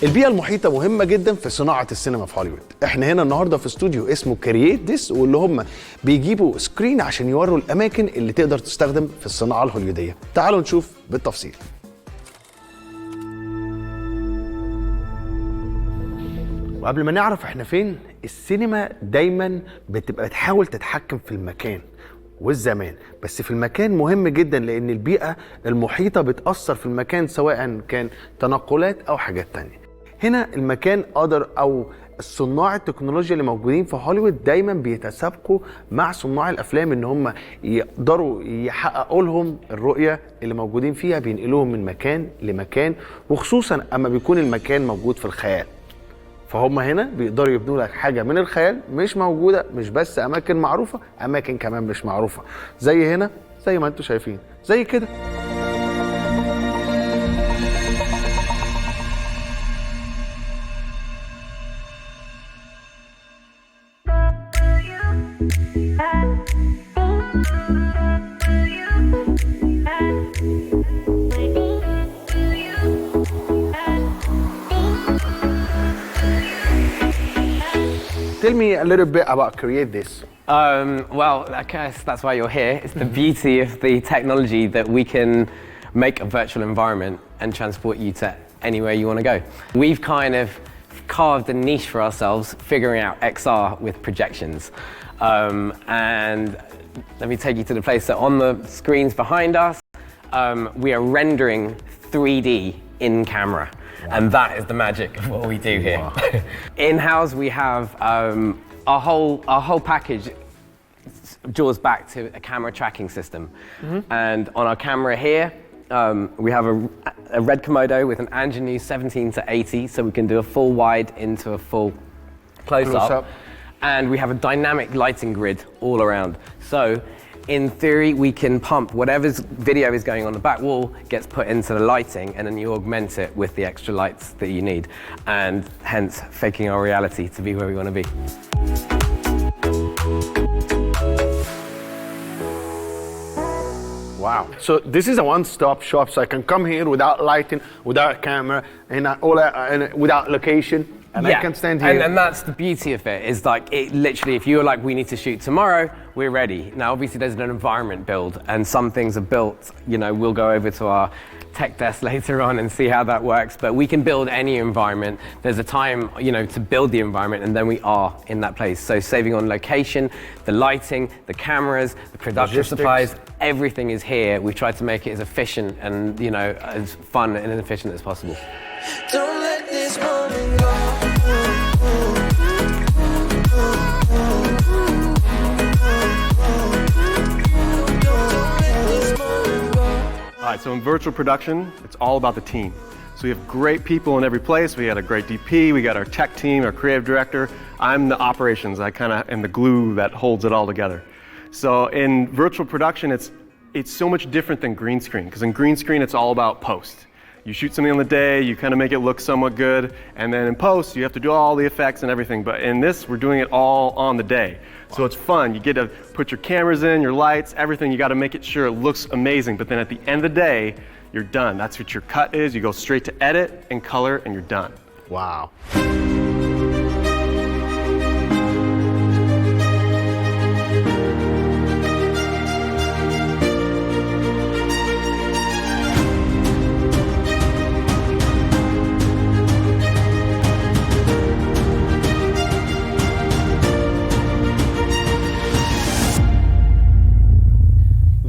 البيئة المحيطة مهمة جدا في صناعة السينما في هوليوود. احنا هنا النهاردة في استوديو اسمه كرييت ذس، واللي هم بيجيبوا سكرين عشان يوروا الأماكن اللي تقدر تستخدم في الصناعة الهوليودية. تعالوا نشوف بالتفصيل. وقبل ما نعرف احنا فين، السينما دايما بتبقى تحاول تتحكم في المكان والزمان، بس في المكان مهم جدا لأن البيئة المحيطة بتأثر في المكان سواء كان تنقلات أو حاجات تانية. هنا المكان أو صناع التكنولوجيا اللي موجودين في هوليوود دايما بيتسابقوا مع صناع الافلام ان هم يقدروا يحققوا لهم الرؤيه اللي موجودين فيها، بينقلوهم من مكان لمكان، وخصوصا اما بيكون المكان موجود في الخيال. فهم هنا بيقدروا يبنوا لك حاجه من الخيال مش موجوده، مش بس اماكن معروفه، اماكن كمان مش معروفه، زي هنا زي ما انتم شايفين زي كده. Tell me a little bit about Create This. Well, I guess that's why you're here. It's the beauty of the technology that we can make a virtual environment and transport you to anywhere you want to go. We've kind of carved a niche for ourselves, figuring out XR with projections. And let me take you to the place that on the screens behind us, we are rendering 3D in camera. And that is the magic of what we do here. Wow. In-house, we have our whole package draws back to a camera tracking system. And on our camera here, we have a red Komodo with an Angenieux 17 to 80, so we can do a full wide into a full close-up. And we have a dynamic lighting grid all around. So in theory, we can pump whatever's video is going on the back wall, gets put into the lighting, and then you augment it with the extra lights that you need, and hence faking our reality to be where we want to be. Wow. So this is a one-stop shop, so I can come here without lighting, without camera, and without location. And I can stand here. And that's the beauty of it, is like, it literally, if you're like, we need to shoot tomorrow, we're ready. Now, obviously there's an environment build, and some things are built, you know, we'll go over to our tech desk later on and see how that works, but we can build any environment. There's a time, you know, to build the environment, and then we are in that place. So saving on location, the lighting, the cameras, the production supplies, everything is here. We've tried to make it as efficient and, you know, as fun and efficient as possible. Don't let this moment go. All right, so in virtual production, it's all about the team. So we have great people in every place. We had a great DP, we got our tech team, our creative director. I'm the operations, I kind of am the glue that holds it all together. So in virtual production, it's so much different than green screen, because in green screen, it's all about post. You shoot something on the day, you kind of make it look somewhat good, and then in post, you have to do all the effects and everything. But in this, we're doing it all on the day. So it's fun. You get to put your cameras in, your lights, everything. You got to make it sure it looks amazing. But then at the end of the day, you're done. That's what your cut is. You go straight to edit and color, and you're done. Wow.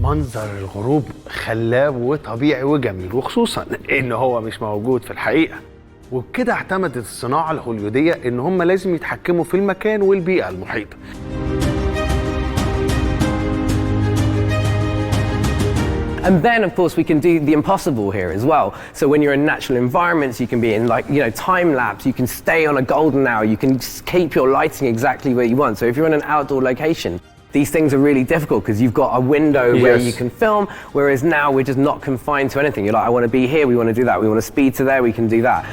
منظر الغروب خلاب وطبيعي وجميل، وخصوصا ان هو مش موجود في الحقيقة. وبكده اعتمدت الصناعة الهوليودية ان هم لازم يتحكموا في المكان والبيئة المحيطة. And then, of course, we can do the impossible here as well. So when you're in natural environments, you can be in, like, you know, time lapse, you can stay on a golden hour, you can keep your lighting exactly where you want. So if you're in an outdoor location, these things are really difficult because you've got a window where you can film, whereas now we're just not confined to anything. You're like, I want to be here, we want to do that, we want to speed to there, we can do that.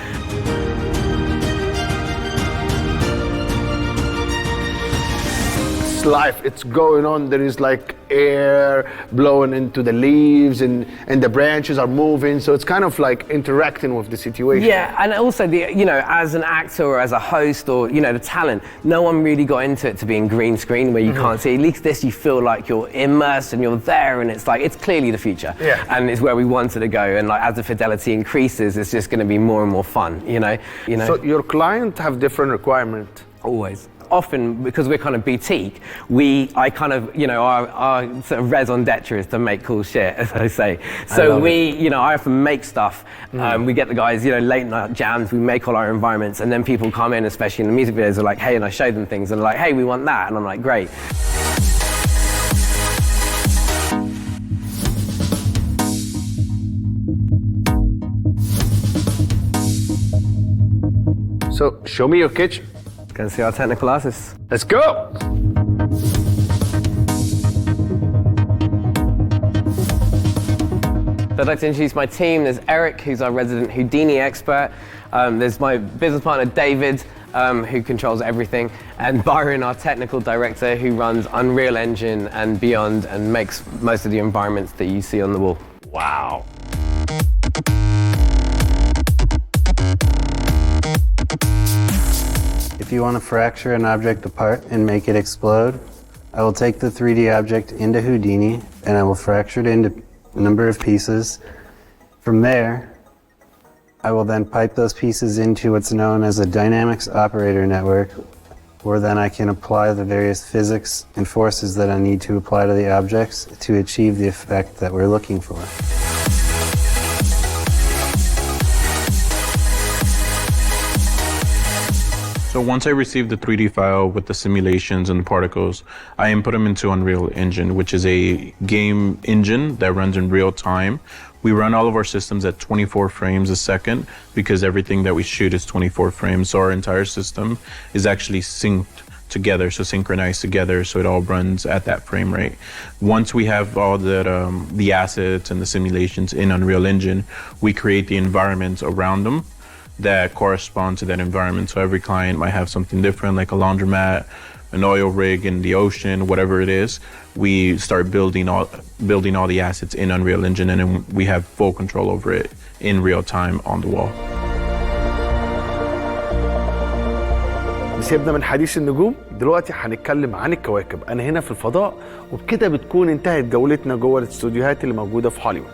it's life, it's going on. There is like air blowing into the leaves, and the branches are moving. So it's kind of like interacting with the situation. Yeah, and also as an actor or as a host or the talent, no one really got into it to be in green screen where you can't see. At least this, you feel like you're immersed and you're there, and it's like it's clearly the future. Yeah. And it's where we wanted to go. And like as the fidelity increases, it's just going to be more and more fun. So your client have different requirements. Always. Often, because we're kind of boutique, our sort of raison d'etre is to make cool shit, as I say. So I often make stuff. We get the guys, late night jams, we make all our environments, and then people come in, especially in the music videos, are like, hey, and I show them things, and they're like, hey, we want that, and I'm like, great. So show me your kitchen. Go see our technical artists. Let's go. So I'd like to introduce my team. There's Eric, who's our resident Houdini expert. There's my business partner, David, who controls everything. And Byron, our technical director, who runs Unreal Engine and beyond and makes most of the environments that you see on the wall. Wow. If you want to fracture an object apart and make it explode, I will take the 3D object into Houdini and I will fracture it into a number of pieces. From there, I will then pipe those pieces into what's known as a dynamics operator network, where then I can apply the various physics and forces that I need to apply to the objects to achieve the effect that we're looking for. So once I receive the 3D file with the simulations and the particles, I input them into Unreal Engine, which is a game engine that runs in real time. We run all of our systems at 24 frames a second because everything that we shoot is 24 frames. So our entire system is actually synced together, so synchronized together, so it all runs at that frame rate. Once we have all the assets and the simulations in Unreal Engine, we create the environments around them that correspond to that environment. So every client might have something different, like a laundromat, an oil rig in the ocean, whatever it is. We start building all the assets in Unreal Engine, and then we have full control over it in real time on the wall. سيبنا من حديث النجوم، دلوقتي هنتكلم عن الكواكب. أنا هنا في الفضاء، وبكده بتكون انتهت جولتنا جوه الاستوديوهات اللي موجودة في هوليوود.